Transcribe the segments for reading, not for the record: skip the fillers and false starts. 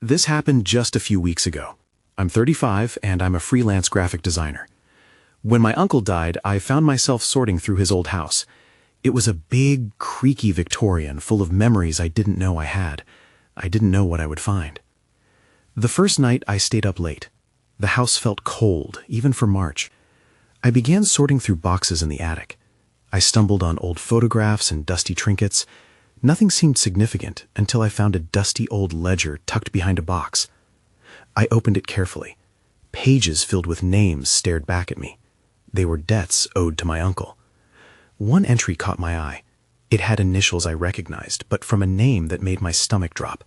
This happened just a few weeks ago. I'm 35 and I'm a freelance graphic designer. When my uncle died, I found myself sorting through his old house. It was a big, creaky Victorian full of memories I didn't know I had. I didn't know what I would find. The first night I stayed up late. The house felt cold, even for March. I began sorting through boxes in the attic. I stumbled on old photographs and dusty trinkets. Nothing seemed significant until I found a dusty old ledger tucked behind a box. I opened it carefully. Pages filled with names stared back at me. They were debts owed to my uncle. One entry caught my eye. It had initials I recognized, but from a name that made my stomach drop.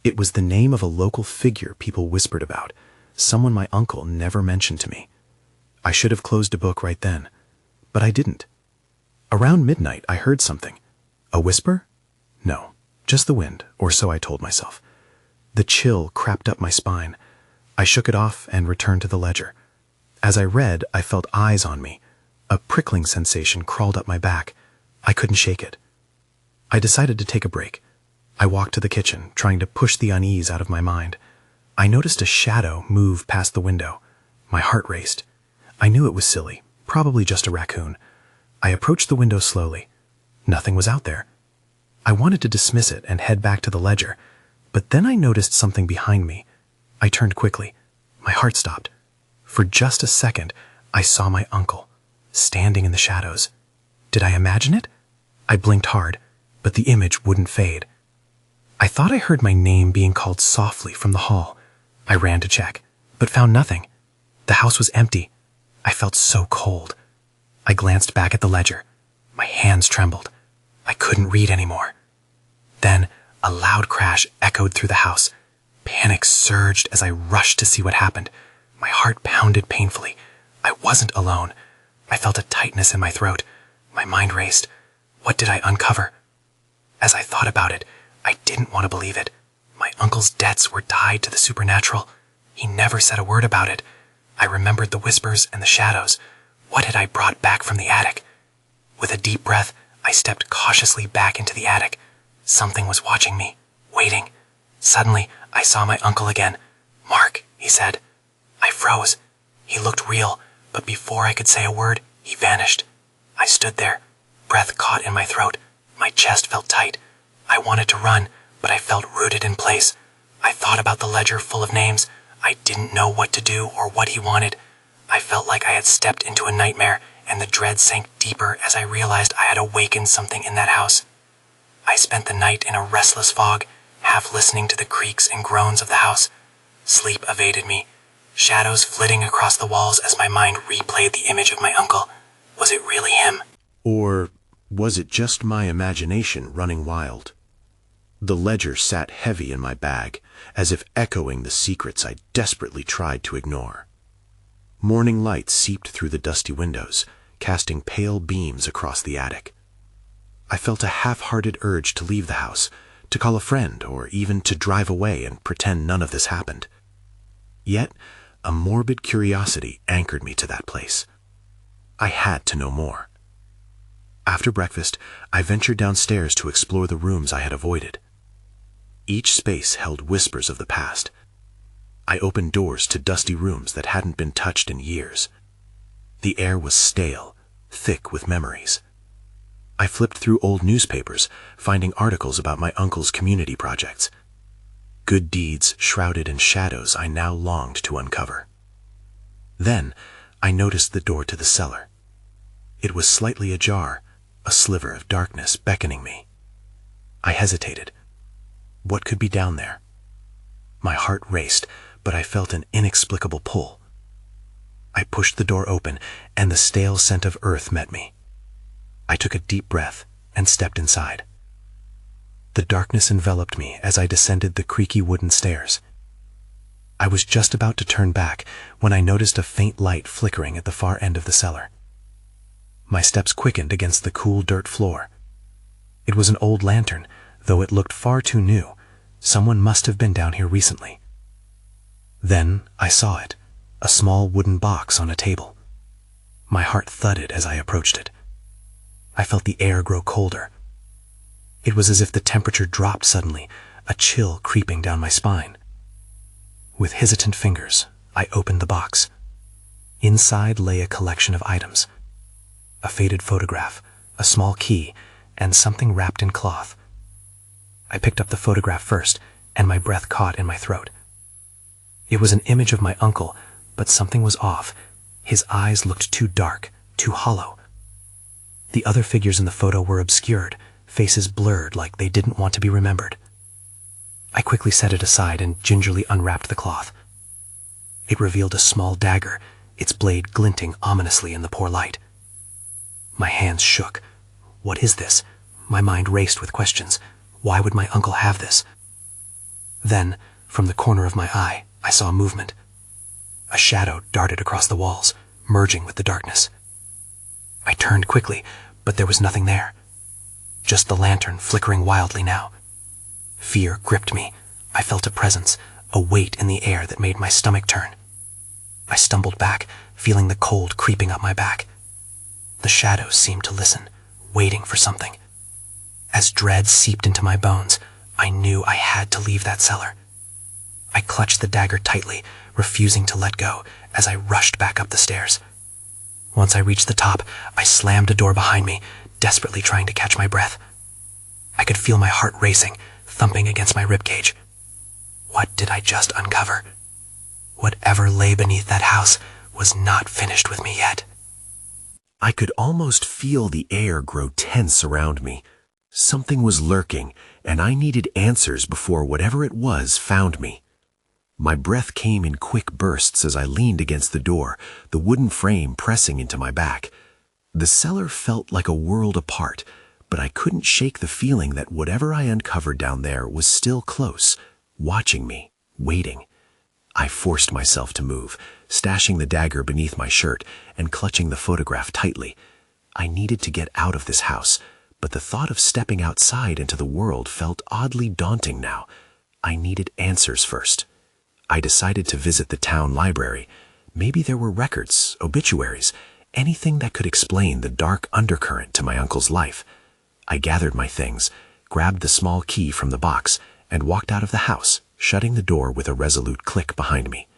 It was the name of a local figure people whispered about, someone my uncle never mentioned to me. I should have closed a book right then, but I didn't. Around midnight, I heard something. A whisper? No, just the wind, or so I told myself. The chill crept up my spine. I shook it off and returned to the ledger. As I read, I felt eyes on me. A prickling sensation crawled up my back. I couldn't shake it. I decided to take a break. I walked to the kitchen, trying to push the unease out of my mind. I noticed a shadow move past the window. My heart raced. I knew it was silly, probably just a raccoon. I approached the window slowly. Nothing was out there. I wanted to dismiss it and head back to the ledger, but then I noticed something behind me. I turned quickly. My heart stopped. For just a second, I saw my uncle, standing in the shadows. Did I imagine it? I blinked hard, but the image wouldn't fade. I thought I heard my name being called softly from the hall. I ran to check, but found nothing. The house was empty. I felt so cold. I glanced back at the ledger. My hands trembled. I couldn't read anymore. Then a loud crash echoed through the house. Panic surged as I rushed to see what happened. My heart pounded painfully. I wasn't alone. I felt a tightness in my throat. My mind raced. What did I uncover? As I thought about it, I didn't want to believe it. My uncle's debts were tied to the supernatural. He never said a word about it. I remembered the whispers and the shadows. What had I brought back from the attic? With a deep breath, I stepped cautiously back into the attic. Something was watching me, waiting. Suddenly, I saw my uncle again. "Mark," he said. I froze. He looked real, but before I could say a word, he vanished. I stood there, breath caught in my throat. My chest felt tight. I wanted to run, but I felt rooted in place. I thought about the ledger full of names. I didn't know what to do or what he wanted. I felt like I had stepped into a nightmare, and the dread sank deeper as I realized I had awakened something in that house. I spent the night in a restless fog, half listening to the creaks and groans of the house. Sleep evaded me, shadows flitting across the walls as my mind replayed the image of my uncle. Was it really him? Or was it just my imagination running wild? The ledger sat heavy in my bag, as if echoing the secrets I desperately tried to ignore. Morning light seeped through the dusty windows, casting pale beams across the attic. I felt a half-hearted urge to leave the house, to call a friend, or even to drive away and pretend none of this happened. Yet, a morbid curiosity anchored me to that place. I had to know more. After breakfast, I ventured downstairs to explore the rooms I had avoided. Each space held whispers of the past. I opened doors to dusty rooms that hadn't been touched in years. The air was stale, thick with memories. I flipped through old newspapers, finding articles about my uncle's community projects. Good deeds shrouded in shadows I now longed to uncover. Then, I noticed the door to the cellar. It was slightly ajar, a sliver of darkness beckoning me. I hesitated. What could be down there? My heart raced, but I felt an inexplicable pull. I pushed the door open, and the stale scent of earth met me. I took a deep breath and stepped inside. The darkness enveloped me as I descended the creaky wooden stairs. I was just about to turn back when I noticed a faint light flickering at the far end of the cellar. My steps quickened against the cool dirt floor. It was an old lantern, though it looked far too new. Someone must have been down here recently. Then I saw it, a small wooden box on a table. My heart thudded as I approached it. I felt the air grow colder. It was as if the temperature dropped suddenly, a chill creeping down my spine. With hesitant fingers, I opened the box. Inside lay a collection of items. A faded photograph, a small key, and something wrapped in cloth. I picked up the photograph first, and my breath caught in my throat. It was an image of my uncle, but something was off. His eyes looked too dark, too hollow. The other figures in the photo were obscured, faces blurred like they didn't want to be remembered. I quickly set it aside and gingerly unwrapped the cloth. It revealed a small dagger, its blade glinting ominously in the poor light. My hands shook. What is this? My mind raced with questions. Why would my uncle have this? Then, from the corner of my eye, I saw movement. A shadow darted across the walls, merging with the darkness. I turned quickly, but there was nothing there. Just the lantern flickering wildly now. Fear gripped me. I felt a presence, a weight in the air that made my stomach turn. I stumbled back, feeling the cold creeping up my back. The shadows seemed to listen, waiting for something. As dread seeped into my bones, I knew I had to leave that cellar. I clutched the dagger tightly, refusing to let go, as I rushed back up the stairs. Once I reached the top, I slammed a door behind me, desperately trying to catch my breath. I could feel my heart racing, thumping against my ribcage. What did I just uncover? Whatever lay beneath that house was not finished with me yet. I could almost feel the air grow tense around me. Something was lurking, and I needed answers before whatever it was found me. My breath came in quick bursts as I leaned against the door, the wooden frame pressing into my back. The cellar felt like a world apart, but I couldn't shake the feeling that whatever I uncovered down there was still close, watching me, waiting. I forced myself to move, stashing the dagger beneath my shirt and clutching the photograph tightly. I needed to get out of this house, but the thought of stepping outside into the world felt oddly daunting now. I needed answers first. I decided to visit the town library. Maybe there were records, obituaries, anything that could explain the dark undercurrent to my uncle's life. I gathered my things, grabbed the small key from the box, and walked out of the house, shutting the door with a resolute click behind me.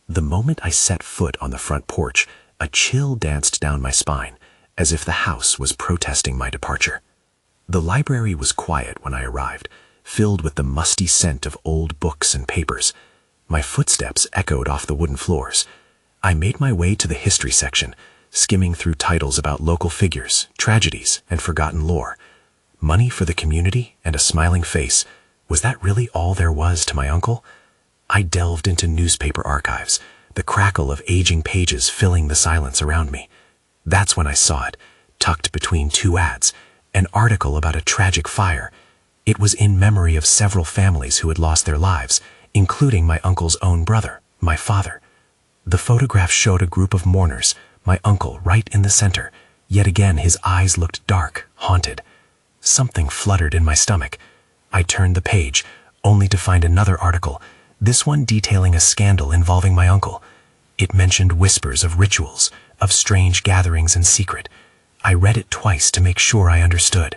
The moment I set foot on the front porch, a chill danced down my spine, as if the house was protesting my departure. The library was quiet when I arrived, filled with the musty scent of old books and papers. My footsteps echoed off the wooden floors. I made my way to the history section, skimming through titles about local figures, tragedies, and forgotten lore. Money for the community and a smiling face. Was that really all there was to my uncle? I delved into newspaper archives, the crackle of aging pages filling the silence around me. That's when I saw it, tucked between two ads, an article about a tragic fire. It was in memory of several families who had lost their lives, including my uncle's own brother, my father. The photograph showed a group of mourners, my uncle right in the center. Yet again his eyes looked dark, haunted. Something fluttered in my stomach. I turned the page, only to find another article, this one detailing a scandal involving my uncle. It mentioned whispers of rituals, of strange gatherings in secret. I read it twice to make sure I understood.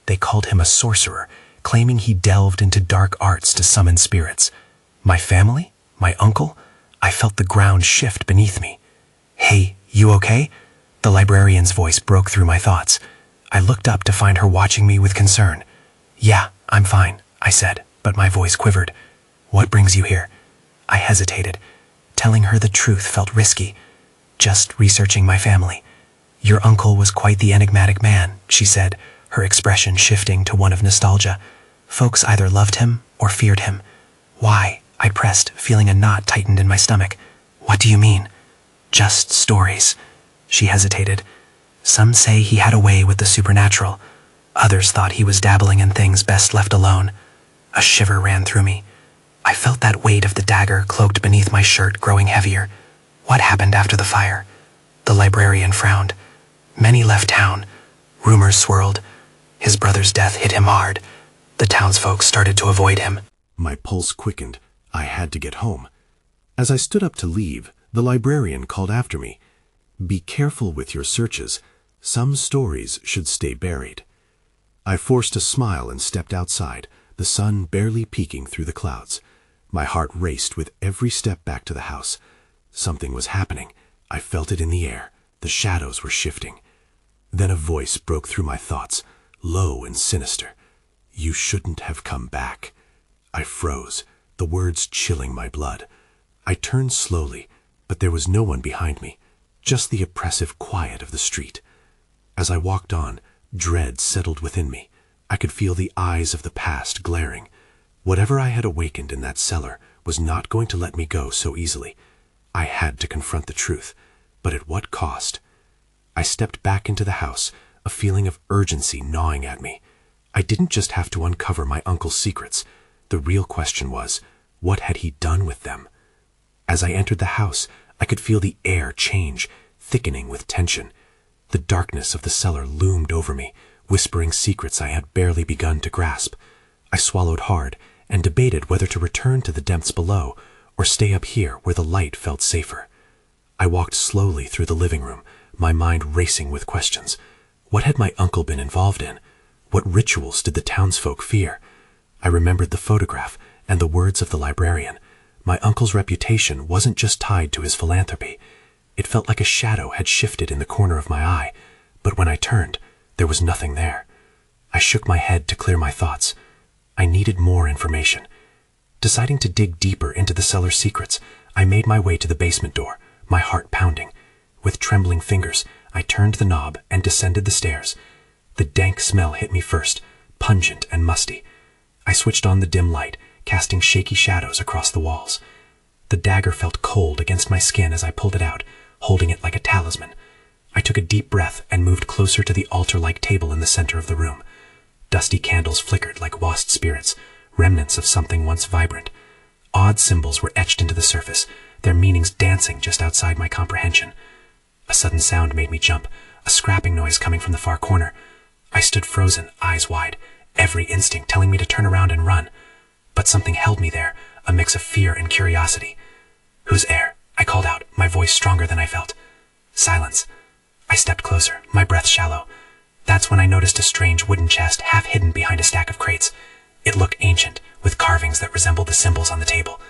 They called him a sorcerer, claiming he delved into dark arts to summon spirits. My family? My uncle? I felt the ground shift beneath me. "Hey, you okay?" The librarian's voice broke through my thoughts. I looked up to find her watching me with concern. "Yeah, I'm fine," I said, but my voice quivered. "What brings you here?" I hesitated. Telling her the truth felt risky. "Just researching my family." "Your uncle was quite the enigmatic man," she said, her expression shifting to one of nostalgia. "Folks either loved him or feared him." "Why?" I pressed, feeling a knot tightened in my stomach. "What do you mean?" "Just stories." She hesitated. "Some say he had a way with the supernatural. Others thought he was dabbling in things best left alone." A shiver ran through me. I felt that weight of the dagger cloaked beneath my shirt growing heavier. What happened after the fire? The librarian frowned. Many left town. Rumors swirled. His brother's death hit him hard. The townsfolk started to avoid him. My pulse quickened. I had to get home. As I stood up to leave, the librarian called after me. "Be careful with your searches. Some stories should stay buried." I forced a smile and stepped outside, the sun barely peeking through the clouds. My heart raced with every step back to the house. Something was happening. I felt it in the air. The shadows were shifting. Then a voice broke through my thoughts, low and sinister. "You shouldn't have come back." I froze, the words chilling my blood. I turned slowly, but there was no one behind me, just the oppressive quiet of the street. As I walked on, dread settled within me. I could feel the eyes of the past glaring. Whatever I had awakened in that cellar was not going to let me go so easily. I had to confront the truth, but at what cost? I stepped back into the house, a feeling of urgency gnawing at me. I didn't just have to uncover my uncle's secrets. The real question was, what had he done with them? As I entered the house, I could feel the air change, thickening with tension. The darkness of the cellar loomed over me, whispering secrets I had barely begun to grasp. I swallowed hard and debated whether to return to the depths below or stay up here where the light felt safer. I walked slowly through the living room, my mind racing with questions. What had my uncle been involved in? What rituals did the townsfolk fear? I remembered the photograph and the words of the librarian. My uncle's reputation wasn't just tied to his philanthropy. It felt like a shadow had shifted in the corner of my eye, but when I turned, there was nothing there. I shook my head to clear my thoughts. I needed more information. Deciding to dig deeper into the cellar's secrets, I made my way to the basement door, my heart pounding. With trembling fingers, I turned the knob and descended the stairs. The dank smell hit me first, pungent and musty. I switched on the dim light, casting shaky shadows across the walls. The dagger felt cold against my skin as I pulled it out, holding it like a talisman. I took a deep breath and moved closer to the altar-like table in the center of the room. Dusty candles flickered like lost spirits, remnants of something once vibrant. Odd symbols were etched into the surface, their meanings dancing just outside my comprehension. A sudden sound made me jump, a scrapping noise coming from the far corner. I stood frozen, eyes wide, every instinct telling me to turn around and run. But something held me there, a mix of fear and curiosity. "Who's there?" I called out, my voice stronger than I felt. Silence. I stepped closer, my breath shallow. That's when I noticed a strange wooden chest half hidden behind a stack of crates. It looked ancient, with carvings that resembled the symbols on the table.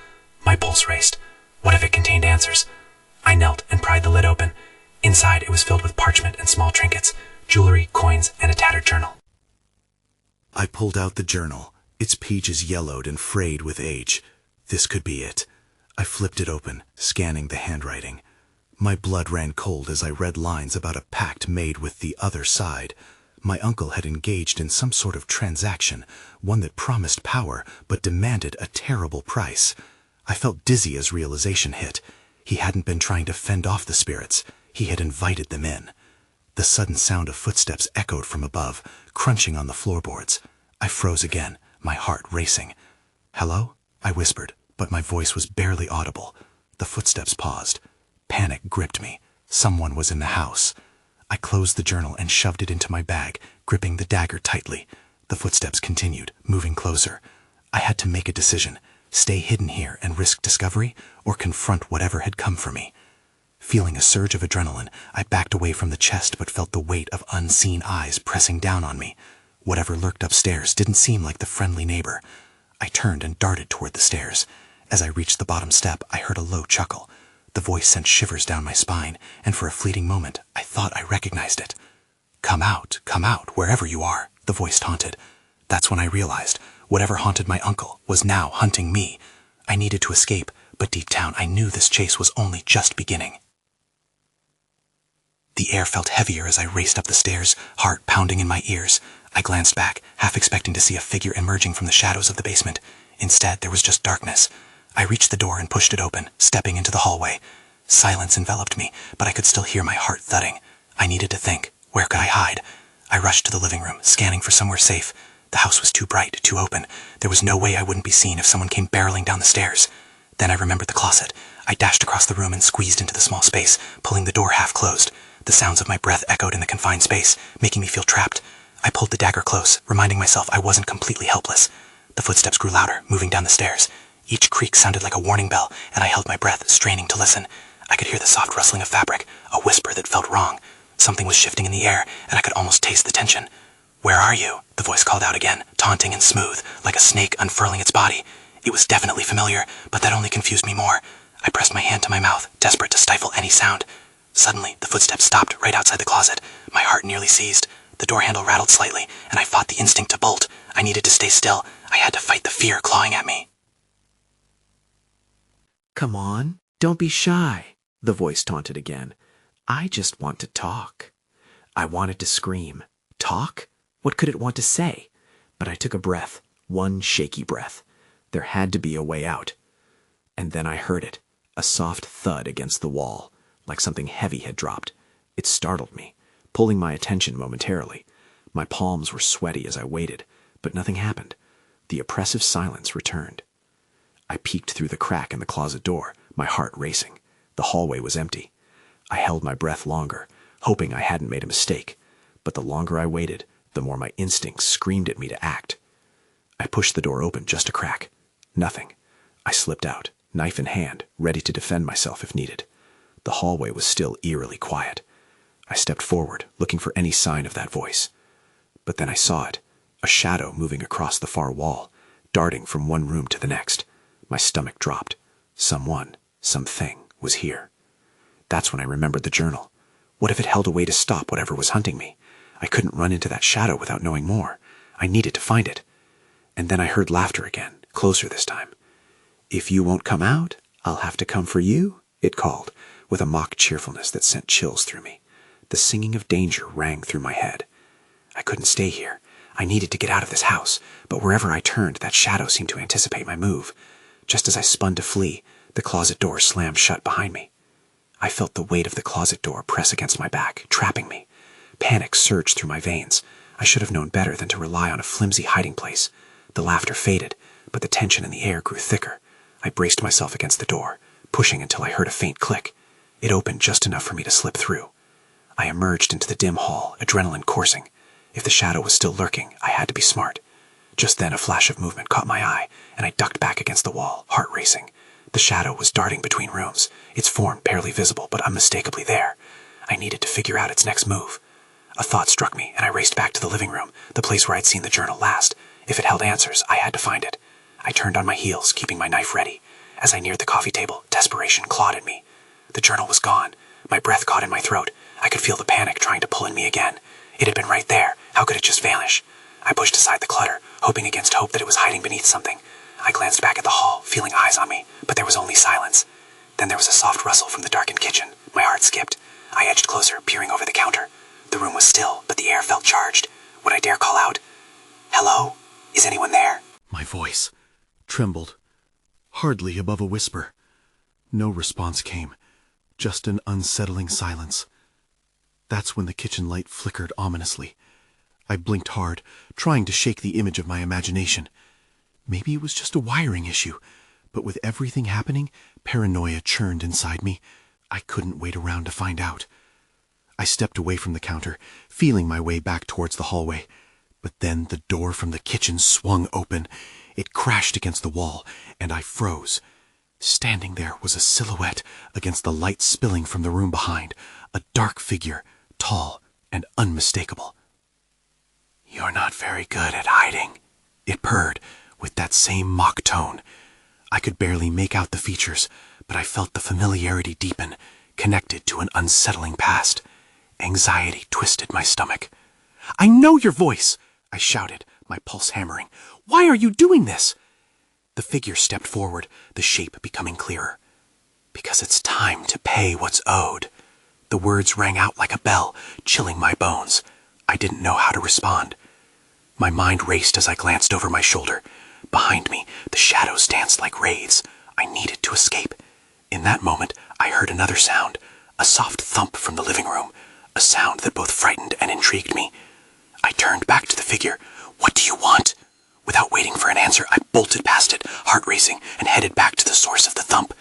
My pulse raced. What if it contained answers? I knelt and pried the lid open. Inside, it was filled with parchment and small trinkets, jewelry, coins, and a tattered journal. I pulled out the journal, its pages yellowed and frayed with age. This could be it. I flipped it open, scanning the handwriting. My blood ran cold as I read lines about a pact made with the other side. My uncle had engaged in some sort of transaction, one that promised power but demanded a terrible price. I felt dizzy as realization hit. He hadn't been trying to fend off the spirits. He had invited them in. The sudden sound of footsteps echoed from above, crunching on the floorboards. I froze again, my heart racing. "Hello?" I whispered, but my voice was barely audible. The footsteps paused. Panic gripped me. Someone was in the house. I closed the journal and shoved it into my bag, gripping the dagger tightly. The footsteps continued, moving closer. I had to make a decision. Stay hidden here and risk discovery, or confront whatever had come for me. Feeling a surge of adrenaline, I backed away from the chest but felt the weight of unseen eyes pressing down on me. Whatever lurked upstairs didn't seem like the friendly neighbor. I turned and darted toward the stairs. As I reached the bottom step, I heard a low chuckle. The voice sent shivers down my spine, and for a fleeting moment, I thought I recognized it. Come out, wherever you are," the voice taunted. That's when I realized whatever haunted my uncle was now hunting me. I needed to escape, but deep down I knew this chase was only just beginning. The air felt heavier as I raced up the stairs, heart pounding in my ears. I glanced back, half expecting to see a figure emerging from the shadows of the basement. Instead, there was just darkness. I reached the door and pushed it open, stepping into the hallway. Silence enveloped me, but I could still hear my heart thudding. I needed to think. Where could I hide? I rushed to the living room, scanning for somewhere safe. The house was too bright, too open. There was no way I wouldn't be seen if someone came barreling down the stairs. Then I remembered the closet. I dashed across the room and squeezed into the small space, pulling the door half closed. The sounds of my breath echoed in the confined space, making me feel trapped. I pulled the dagger close, reminding myself I wasn't completely helpless. The footsteps grew louder, moving down the stairs. Each creak sounded like a warning bell, and I held my breath, straining to listen. I could hear the soft rustling of fabric, a whisper that felt wrong. Something was shifting in the air, and I could almost taste the tension. "Where are you?" the voice called out again, taunting and smooth, like a snake unfurling its body. It was definitely familiar, but that only confused me more. I pressed my hand to my mouth, desperate to stifle any sound. Suddenly, the footsteps stopped right outside the closet. My heart nearly seized. The door handle rattled slightly, and I fought the instinct to bolt. I needed to stay still. I had to fight the fear clawing at me. "Come on, don't be shy," the voice taunted again. "I just want to talk." I wanted to scream. Talk? What could it want to say? But I took a breath, one shaky breath. There had to be a way out. And then I heard it, a soft thud against the wall, like something heavy had dropped. It startled me, pulling my attention momentarily. My palms were sweaty as I waited, but nothing happened. The oppressive silence returned. I peeked through the crack in the closet door, my heart racing. The hallway was empty. I held my breath longer, hoping I hadn't made a mistake, but the longer I waited, the more my instincts screamed at me to act. I pushed the door open just a crack. Nothing. I slipped out, knife in hand, ready to defend myself if needed. The hallway was still eerily quiet. I stepped forward, looking for any sign of that voice. But then I saw it, a shadow moving across the far wall, darting from one room to the next. My stomach dropped. Someone, something, was here. That's when I remembered the journal. What if it held a way to stop whatever was hunting me? I couldn't run into that shadow without knowing more. I needed to find it. And then I heard laughter again, closer this time. "If you won't come out, I'll have to come for you," it called, with a mock cheerfulness that sent chills through me. The singing of danger rang through my head. I couldn't stay here. I needed to get out of this house, but wherever I turned, that shadow seemed to anticipate my move. Just as I spun to flee, the closet door slammed shut behind me. I felt the weight of the closet door press against my back, trapping me. Panic surged through my veins. I should have known better than to rely on a flimsy hiding place. The laughter faded, but the tension in the air grew thicker. I braced myself against the door, pushing until I heard a faint click. It opened just enough for me to slip through. I emerged into the dim hall, adrenaline coursing. If the shadow was still lurking, I had to be smart. Just then a flash of movement caught my eye, and I ducked back against the wall, heart racing. The shadow was darting between rooms, its form barely visible but unmistakably there. I needed to figure out its next move. A thought struck me, and I raced back to the living room, the place where I'd seen the journal last. If it held answers, I had to find it. I turned on my heels, keeping my knife ready. As I neared the coffee table, desperation clawed at me. The journal was gone. My breath caught in my throat. I could feel the panic trying to pull in me again. It had been right there. How could it just vanish? I pushed aside the clutter, hoping against hope that it was hiding beneath something. I glanced back at the hall, feeling eyes on me, but there was only silence. Then there was a soft rustle from the darkened kitchen. My heart skipped. I edged closer, peering over the counter. The room was still, but the air felt charged. Would I dare call out? "Hello? Is anyone there?" My voice trembled, hardly above a whisper. No response came, just an unsettling silence. That's when the kitchen light flickered ominously. I blinked hard, trying to shake the image of my imagination. Maybe it was just a wiring issue, but with everything happening, paranoia churned inside me. I couldn't wait around to find out. I stepped away from the counter, feeling my way back towards the hallway. But then the door from the kitchen swung open. It crashed against the wall, and I froze. Standing there was a silhouette against the light spilling from the room behind, a dark figure, tall and unmistakable. "You're not very good at hiding," it purred, with that same mock tone. I could barely make out the features, but I felt the familiarity deepen, connected to an unsettling past. Anxiety twisted my stomach. "I know your voice!" I shouted, my pulse hammering. "Why are you doing this?" The figure stepped forward, the shape becoming clearer. "Because it's time to pay what's owed." The words rang out like a bell, chilling my bones. I didn't know how to respond. My mind raced as I glanced over my shoulder. Behind me, the shadows danced like wraiths. I needed to escape. In that moment, I heard another sound, a soft thump from the living room, a sound that both frightened and intrigued me. I turned back to the figure. "What do you want?" Without waiting for an answer, I bolted past it, heart racing, and headed back to the source of the thump.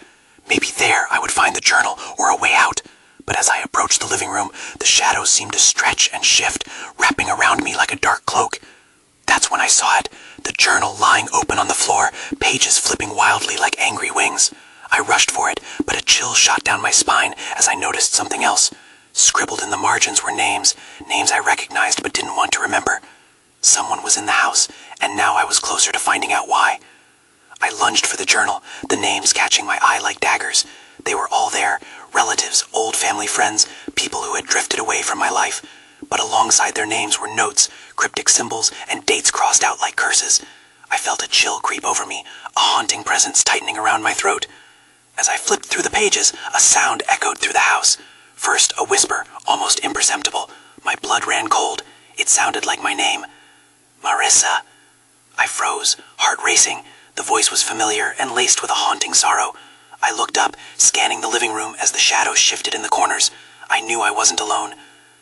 Maybe there I would find the journal or a way out. But as I approached the living room, the shadows seemed to stretch and shift, wrapping around me like a dark cloak. That's when I saw it, the journal lying open on the floor, pages flipping wildly like angry wings. I rushed for it, but a chill shot down my spine as I noticed something else. Scribbled in the margins were names I recognized but didn't want to remember. Someone was in the house, and now I was closer to finding out why. I lunged for the journal, the names catching my eye like daggers. They were all there, relatives, old family friends, people who had drifted away from my life. But alongside their names were notes, cryptic symbols, and dates crossed out like curses. I felt a chill creep over me, a haunting presence tightening around my throat. As I flipped through the pages, a sound echoed through the house. First, a whisper, almost imperceptible. My blood ran cold. It sounded like my name. Marissa. I froze, heart racing. The voice was familiar and laced with a haunting sorrow. I looked up, scanning the living room as the shadows shifted in the corners. I knew I wasn't alone.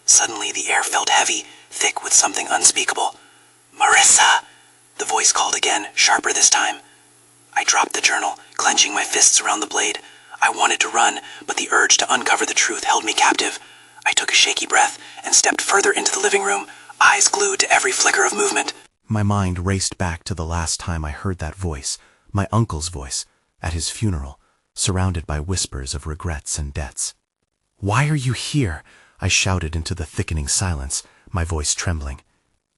Suddenly, the air felt heavy, thick with something unspeakable. Marissa! The voice called again, sharper this time. I dropped the journal, clenching my fists around the blade. I wanted to run, but the urge to uncover the truth held me captive. I took a shaky breath and stepped further into the living room, eyes glued to every flicker of movement. My mind raced back to the last time I heard that voice, my uncle's voice, at his funeral, surrounded by whispers of regrets and debts. "Why are you here?" I shouted into the thickening silence, my voice trembling.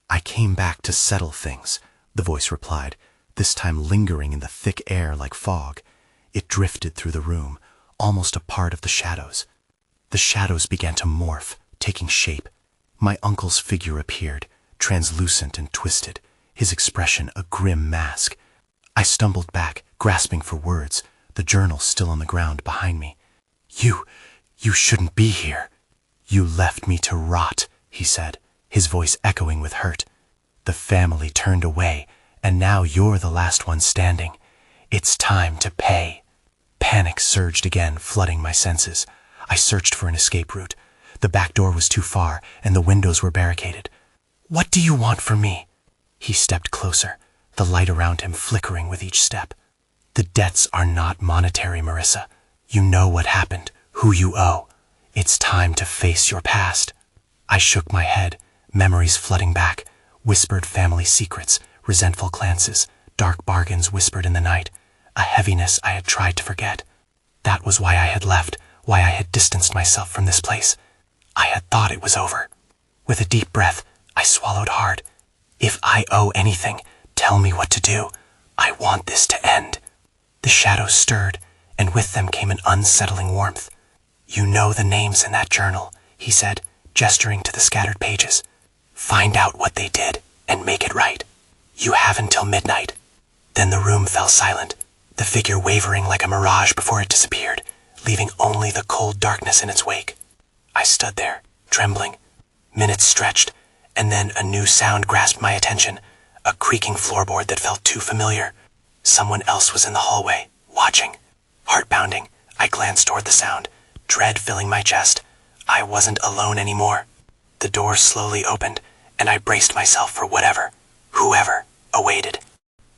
"I came back to settle things," the voice replied, this time lingering in the thick air like fog. It drifted through the room, almost a part of the shadows. The shadows began to morph, taking shape. My uncle's figure appeared, translucent and twisted, his expression a grim mask. I stumbled back, grasping for words, the journal still on the ground behind me. You shouldn't be here. You left me to rot," he said, his voice echoing with hurt. "The family turned away, and now you're the last one standing. It's time to pay." Panic surged again, flooding my senses. I searched for an escape route. The back door was too far, and the windows were barricaded. "What do you want from me?" He stepped closer, the light around him flickering with each step. "The debts are not monetary, Marissa. You know what happened, who you owe. It's time to face your past." I shook my head, memories flooding back, whispered family secrets, resentful glances, dark bargains whispered in the night, a heaviness I had tried to forget. That was why I had left, why I had distanced myself from this place. I had thought it was over. With a deep breath, I swallowed hard. "If I owe anything, tell me what to do. I want this to end." The shadows stirred, and with them came an unsettling warmth. "You know the names in that journal," he said, gesturing to the scattered pages. "Find out what they did, and make it right. You have until midnight." Then the room fell silent, the figure wavering like a mirage before it disappeared, leaving only the cold darkness in its wake. I stood there, trembling. Minutes stretched, and then a new sound grasped my attention, a creaking floorboard that felt too familiar. Someone else was in the hallway, watching. Heart pounding, I glanced toward the sound, dread filling my chest. I wasn't alone anymore. The door slowly opened, and I braced myself for whatever, whoever, awaited.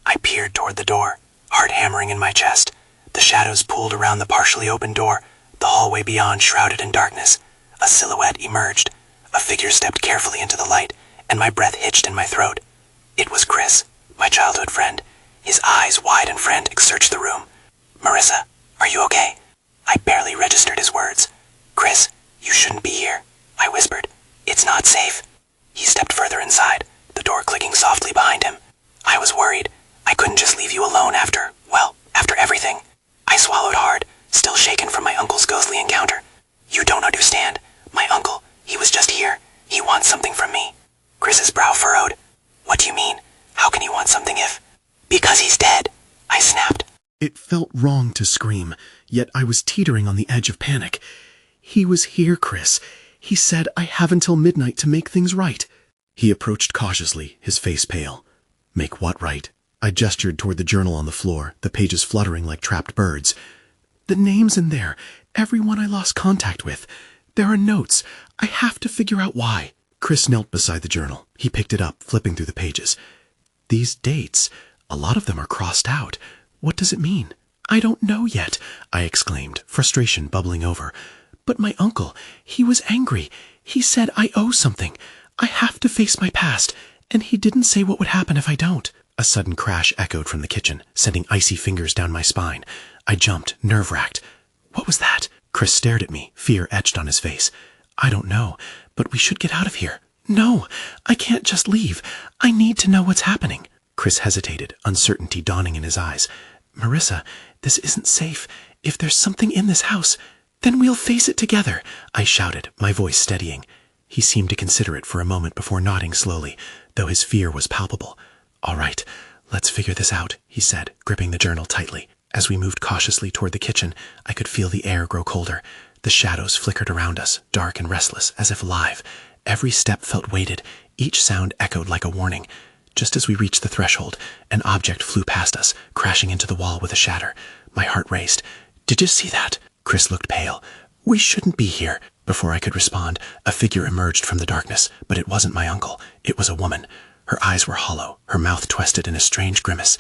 I peered toward the door, heart hammering in my chest. The shadows pooled around the partially open door, the hallway beyond shrouded in darkness. A silhouette emerged. A figure stepped carefully into the light, and my breath hitched in my throat. It was Chris, my childhood friend. His eyes, wide and frantic, searched the room. "Marissa, are you okay?" I barely registered his words. "Chris, you shouldn't be here," I whispered. "It's not safe." He stepped further inside, the door clicking softly behind him. I was worried. I couldn't just leave you alone after everything. I swallowed hard, still shaken from my uncle's ghostly encounter. "You don't understand. My uncle, he was just here. He wants something from me." Chris's brow furrowed. "What do you mean? How can he want something if—" "Because he's dead," I snapped. It felt wrong to scream, yet I was teetering on the edge of panic. "He was here, Chris. He said I have until midnight to make things right." He approached cautiously, his face pale. "Make what right?" I gestured toward the journal on the floor, the pages fluttering like trapped birds. "The names in there, everyone I lost contact with. There are notes. I have to figure out why." Chris knelt beside the journal. He picked it up, flipping through the pages. "These dates, a lot of them are crossed out. What does it mean?" "I don't know yet," I exclaimed, frustration bubbling over. "But my uncle, he was angry. He said I owe something. I have to face my past, and he didn't say what would happen if I don't." A sudden crash echoed from the kitchen, sending icy fingers down my spine. I jumped, nerve-wracked. "What was that?" Chris stared at me, fear etched on his face. "I don't know, but we should get out of here." "No, I can't just leave. I need to know what's happening." Chris hesitated, uncertainty dawning in his eyes. Marissa, this isn't safe. If there's something in this house, then we'll face it together, I shouted, my voice steadying. He seemed to consider it for a moment before nodding slowly, though his fear was palpable. All right, let's figure this out, he said, gripping the journal tightly. As we moved cautiously toward the kitchen, I could feel the air grow colder. The shadows flickered around us, dark and restless, as if alive. Every step felt weighted. Each sound echoed like a warning. Just as we reached the threshold, an object flew past us, crashing into the wall with a shatter. My heart raced. Did you see that? Chris looked pale. We shouldn't be here. Before I could respond, a figure emerged from the darkness, but it wasn't my uncle. It was a woman. Her eyes were hollow, her mouth twisted in a strange grimace.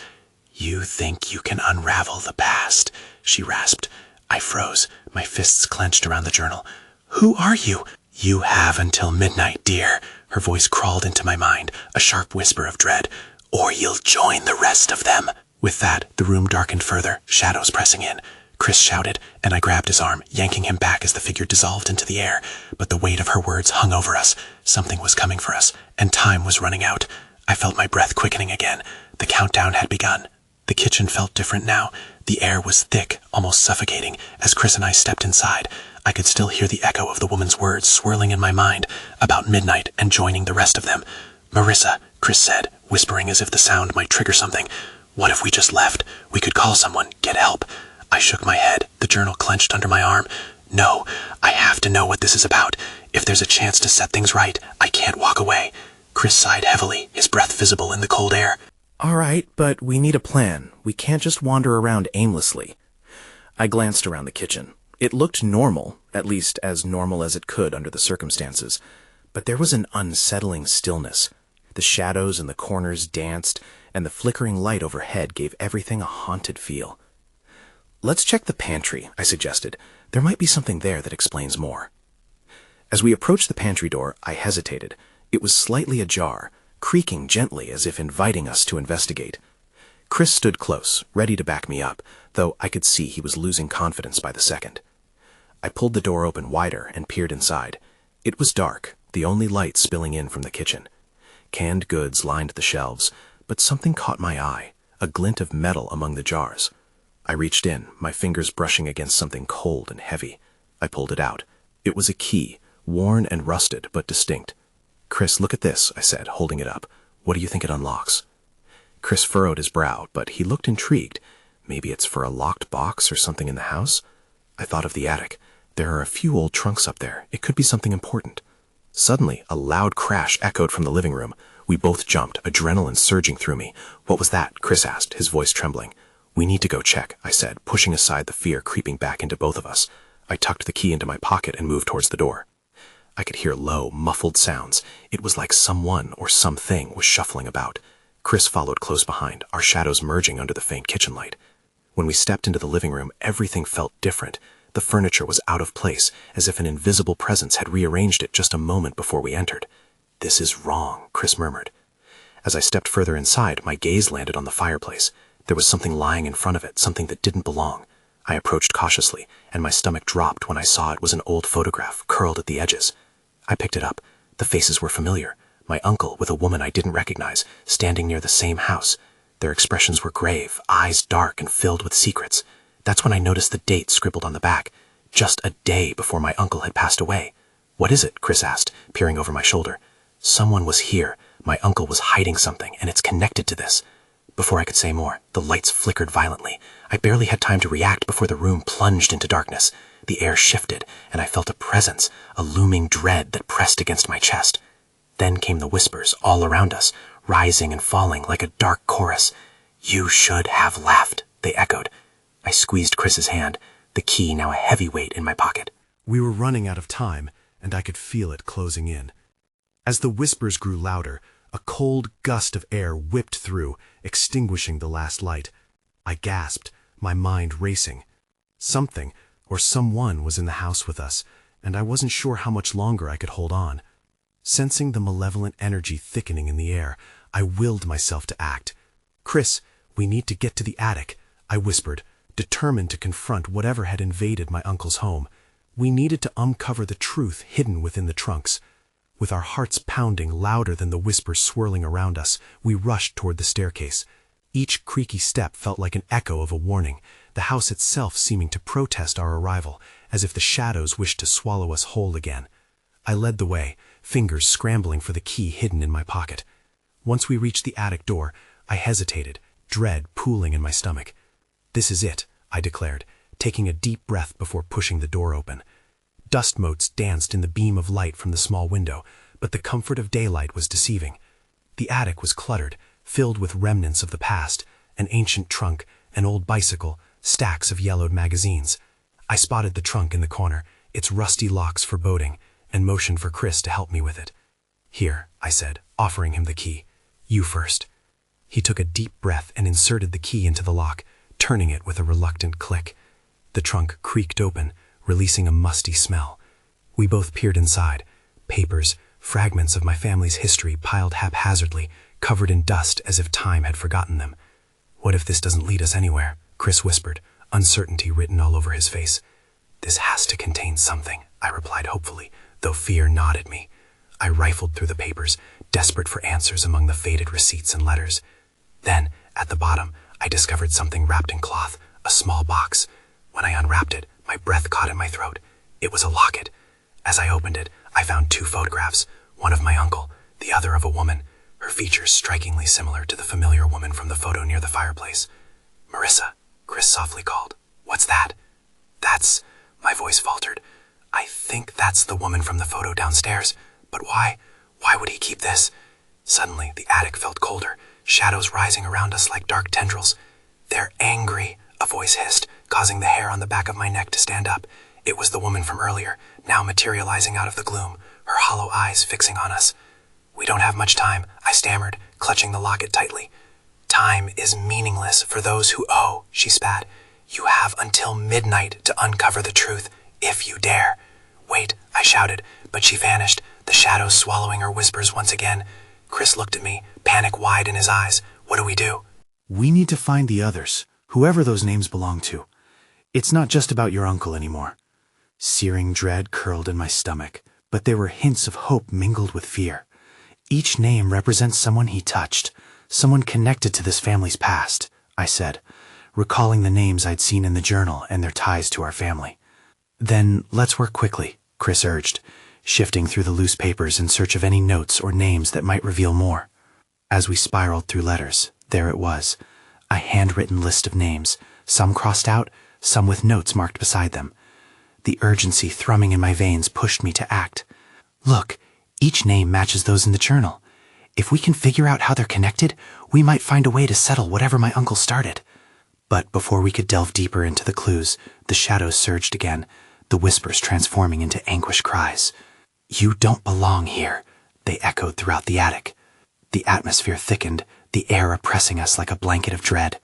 You think you can unravel the past, she rasped. I froze, my fists clenched around the journal. Who are you? You have until midnight, dear. Her voice crawled into my mind, a sharp whisper of dread. Or you'll join the rest of them. With that, the room darkened further, shadows pressing in. Chris shouted, and I grabbed his arm, yanking him back as the figure dissolved into the air. But the weight of her words hung over us. Something was coming for us, and time was running out. I felt my breath quickening again. The countdown had begun. The kitchen felt different now. The air was thick, almost suffocating. As Chris and I stepped inside, I could still hear the echo of the woman's words swirling in my mind, about midnight and joining the rest of them. Marissa, Chris said, whispering as if the sound might trigger something. What if we just left? We could call someone, get help. I shook my head, the journal clenched under my arm. No, I have to know what this is about. If there's a chance to set things right, I can't walk away. Chris sighed heavily, his breath visible in the cold air. All right, but we need a plan. We can't just wander around aimlessly. I glanced around the kitchen. It looked normal, at least as normal as it could under the circumstances. But there was an unsettling stillness. The shadows in the corners danced, and the flickering light overhead gave everything a haunted feel. Let's check the pantry, I suggested. There might be something there that explains more. As we approached the pantry door, I hesitated. It was slightly ajar, creaking gently as if inviting us to investigate. Chris stood close, ready to back me up, though I could see he was losing confidence by the second. I pulled the door open wider and peered inside. It was dark, the only light spilling in from the kitchen. Canned goods lined the shelves, but something caught my eye, a glint of metal among the jars. I reached in, my fingers brushing against something cold and heavy. I pulled it out. It was a key, worn and rusted, but distinct. Chris, look at this, I said, holding it up. What do you think it unlocks? Chris furrowed his brow, but he looked intrigued. Maybe it's for a locked box or something in the house? I thought of the attic. There are a few old trunks up there. It could be something important. Suddenly, a loud crash echoed from the living room. We both jumped, adrenaline surging through me. What was that? Chris asked, his voice trembling. We need to go check, I said, pushing aside the fear creeping back into both of us. I tucked the key into my pocket and moved towards the door. I could hear low, muffled sounds. It was like someone or something was shuffling about. Chris followed close behind, our shadows merging under the faint kitchen light. When we stepped into the living room, everything felt different. The furniture was out of place, as if an invisible presence had rearranged it just a moment before we entered. This is wrong, Chris murmured. As I stepped further inside, my gaze landed on the fireplace. There was something lying in front of it, something that didn't belong. I approached cautiously, and my stomach dropped when I saw it was an old photograph, curled at the edges. I picked it up. The faces were familiar. My uncle with a woman I didn't recognize, standing near the same house. Their expressions were grave, eyes dark and filled with secrets. That's when I noticed the date scribbled on the back. Just a day before my uncle had passed away. What is it? Chris asked, peering over my shoulder. Someone was here. My uncle was hiding something, and it's connected to this. Before I could say more, the lights flickered violently. I barely had time to react before the room plunged into darkness. The air shifted, and I felt a presence, a looming dread that pressed against my chest. Then came the whispers all around us, rising and falling like a dark chorus. You should have laughed, they echoed. I squeezed Chris's hand, the key now a heavy weight in my pocket. We were running out of time, and I could feel it closing in. As the whispers grew louder, a cold gust of air whipped through, extinguishing the last light. I gasped, my mind racing. Something, or someone, was in the house with us, and I wasn't sure how much longer I could hold on. Sensing the malevolent energy thickening in the air, I willed myself to act. Chris, we need to get to the attic, I whispered, determined to confront whatever had invaded my uncle's home. We needed to uncover the truth hidden within the trunks. With our hearts pounding louder than the whispers swirling around us, we rushed toward the staircase. Each creaky step felt like an echo of a warning, the house itself seeming to protest our arrival, as if the shadows wished to swallow us whole again. I led the way, fingers scrambling for the key hidden in my pocket. Once we reached the attic door, I hesitated, dread pooling in my stomach. "This is it," I declared, taking a deep breath before pushing the door open. Dust motes danced in the beam of light from the small window, but the comfort of daylight was deceiving. The attic was cluttered, filled with remnants of the past, an ancient trunk, an old bicycle, stacks of yellowed magazines. I spotted the trunk in the corner, its rusty locks foreboding, and motioned for Chris to help me with it. "Here," I said, offering him the key. "You first." He took a deep breath and inserted the key into the lock, turning it with a reluctant click. The trunk creaked open, releasing a musty smell. We both peered inside. Papers, fragments of my family's history piled haphazardly, covered in dust as if time had forgotten them. "What if this doesn't lead us anywhere?" Chris whispered, uncertainty written all over his face. "This has to contain something," I replied hopefully, though fear gnawed at me. I rifled through the papers, desperate for answers among the faded receipts and letters. Then, at the bottom, I discovered something wrapped in cloth, a small box. When I unwrapped it, my breath caught in my throat. It was a locket. As I opened it, I found 2 photographs, one of my uncle, the other of a woman, her features strikingly similar to the familiar woman from the photo near the fireplace. "Marissa," Chris softly called. "What's that?" "That's," my voice faltered. "I think that's the woman from the photo downstairs. But why? Why would he keep this?" Suddenly, the attic felt colder, shadows rising around us like dark tendrils. "They're angry," a voice hissed, causing the hair on the back of my neck to stand up. It was the woman from earlier, now materializing out of the gloom, her hollow eyes fixing on us. "We don't have much time," I stammered, clutching the locket tightly. "Time is meaningless for those who owe," she spat. "You have until midnight to uncover the truth, if you dare." "Wait," I shouted, but she vanished, the shadows swallowing her whispers once again. Chris looked at me, panic wide in his eyes. "What do we do?" We need to find the others, whoever those names belong to. It's not just about your uncle anymore. Searing dread curled in my stomach, but there were hints of hope mingled with fear. Each name represents someone he touched, someone connected to this family's past, I said, recalling the names I'd seen in the journal and their ties to our family. "Then let's work quickly," Chris urged, shifting through the loose papers in search of any notes or names that might reveal more. As we spiraled through letters, there it was, a handwritten list of names, some crossed out, some with notes marked beside them. The urgency thrumming in my veins pushed me to act. "Look, each name matches those in the journal. If we can figure out how they're connected, we might find a way to settle whatever my uncle started." But before we could delve deeper into the clues, the shadows surged again, the whispers transforming into anguished cries. "You don't belong here," they echoed throughout the attic. The atmosphere thickened, the air oppressing us like a blanket of dread.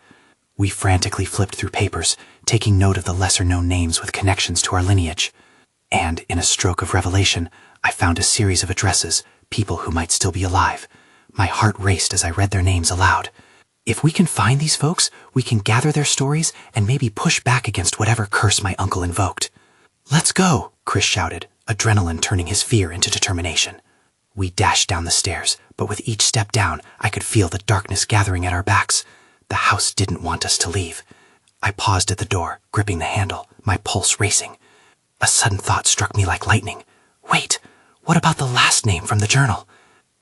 We frantically flipped through papers, taking note of the lesser-known names with connections to our lineage. And, in a stroke of revelation, I found a series of addresses, people who might still be alive. My heart raced as I read their names aloud. If we can find these folks, we can gather their stories and maybe push back against whatever curse my uncle invoked. "Let's go," Chris shouted, adrenaline turning his fear into determination. We dashed down the stairs, but with each step down, I could feel the darkness gathering at our backs. The house didn't want us to leave. I paused at the door, gripping the handle, my pulse racing. A sudden thought struck me like lightning. Wait, what about the last name from the journal?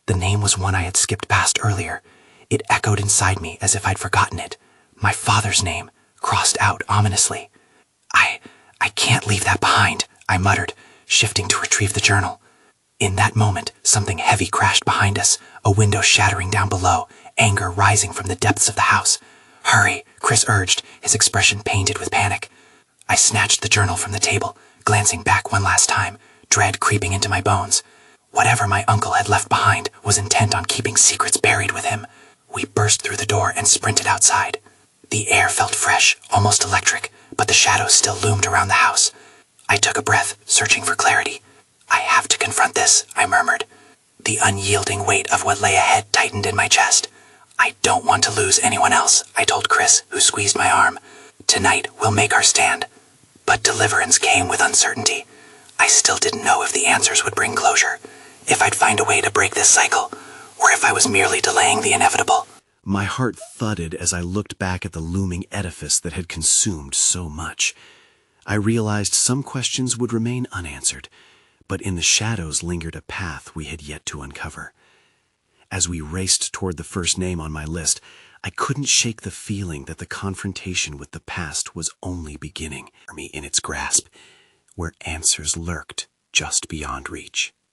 The name was one I had skipped past earlier. It echoed inside me as if I'd forgotten it. My father's name, crossed out ominously. I can't leave that behind, I muttered, shifting to retrieve the journal. In that moment, something heavy crashed behind us, a window shattering down below, anger rising from the depths of the house. "Hurry," Chris urged, his expression painted with panic. I snatched the journal from the table, glancing back one last time, dread creeping into my bones. Whatever my uncle had left behind was intent on keeping secrets buried with him. We burst through the door and sprinted outside. The air felt fresh, almost electric, but the shadows still loomed around the house. I took a breath, searching for clarity. "I have to confront this," I murmured. The unyielding weight of what lay ahead tightened in my chest. "I don't want to lose anyone else," I told Chris, who squeezed my arm. "Tonight we'll make our stand." But deliverance came with uncertainty. I still didn't know if the answers would bring closure, if I'd find a way to break this cycle, or if I was merely delaying the inevitable. My heart thudded as I looked back at the looming edifice that had consumed so much. I realized some questions would remain unanswered, but in the shadows lingered a path we had yet to uncover. As we raced toward the first name on my list, I couldn't shake the feeling that the confrontation with the past was only beginning, me in its grasp, where answers lurked just beyond reach.